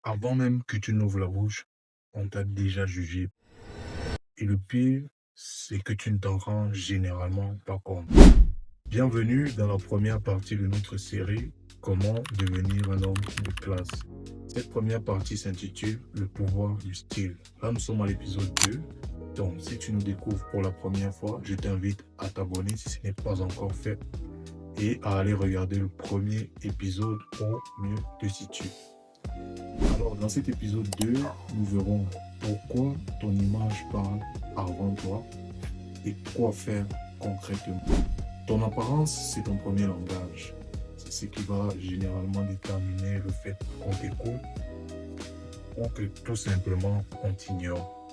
Avant même que tu n'ouvres la bouche, on t'a déjà jugé. Et le pire, c'est que tu ne t'en rends généralement pas compte. Bienvenue dans la première partie de notre série Comment devenir un homme de classe. Cette première partie s'intitule Le pouvoir du style. Là, nous sommes à l'épisode 2. Donc, si tu nous découvres pour la première fois, je t'invite à t'abonner si ce n'est pas encore fait et à aller regarder le premier épisode pour mieux te situer. Alors, dans cet épisode 2, nous verrons pourquoi ton image parle avant toi et quoi faire concrètement. Ton apparence, c'est ton premier langage. C'est ce qui va généralement déterminer le fait qu'on t'écoute ou que tout simplement on t'ignore.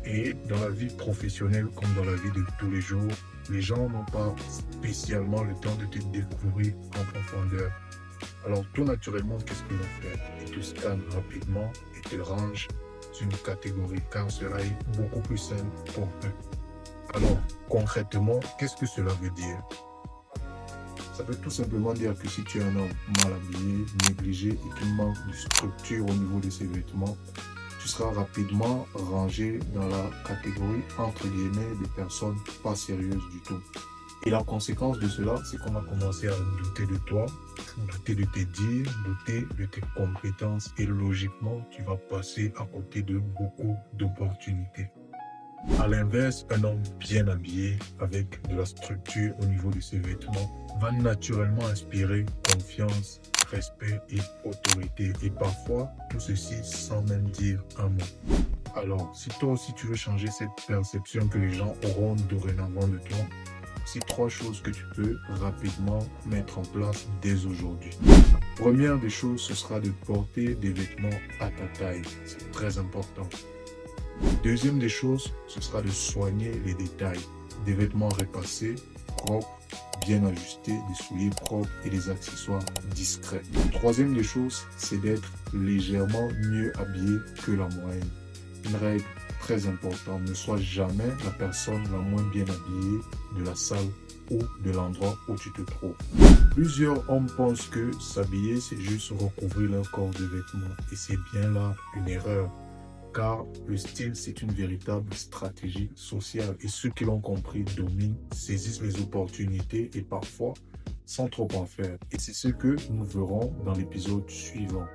Et dans la vie professionnelle comme dans la vie de tous les jours, les gens n'ont pas spécialement le temps de te découvrir en profondeur. Alors tout naturellement, qu'est-ce qu'ils vont faire? Ils te scannent rapidement et te rangent sur une catégorie car cela est beaucoup plus simple pour eux. Alors concrètement, qu'est-ce que cela veut dire? Ça veut tout simplement dire que si tu es un homme mal habillé, négligé et qui manque de structure au niveau de ses vêtements, tu seras rapidement rangé dans la catégorie entre guillemets des personnes pas sérieuses du tout. Et la conséquence de cela, c'est qu'on va commencer à douter de toi, douter de tes dires, douter de tes compétences et logiquement, tu vas passer à côté de beaucoup d'opportunités. À l'inverse, un homme bien habillé, avec de la structure au niveau de ses vêtements, va naturellement inspirer confiance, respect et autorité. Et parfois, tout ceci sans même dire un mot. Alors, si toi aussi tu veux changer cette perception que les gens auront dorénavant de toi, c'est 3 choses que tu peux rapidement mettre en place dès aujourd'hui. Première des choses, ce sera de porter des vêtements à ta taille. C'est très important. Deuxième des choses, ce sera de soigner les détails. Des vêtements repassés, propres, bien ajustés, des souliers propres et des accessoires discrets. Troisième des choses, c'est d'être légèrement mieux habillé que la moyenne. Une règle très importante, ne sois jamais la personne la moins bien habillée de la salle ou de l'endroit où tu te trouves. Plusieurs hommes pensent que s'habiller, c'est juste recouvrir leur corps de vêtements. Et c'est bien là une erreur. Car le style, c'est une véritable stratégie sociale. Et ceux qui l'ont compris dominent, saisissent les opportunités et parfois sans trop en faire. Et c'est ce que nous verrons dans l'épisode suivant.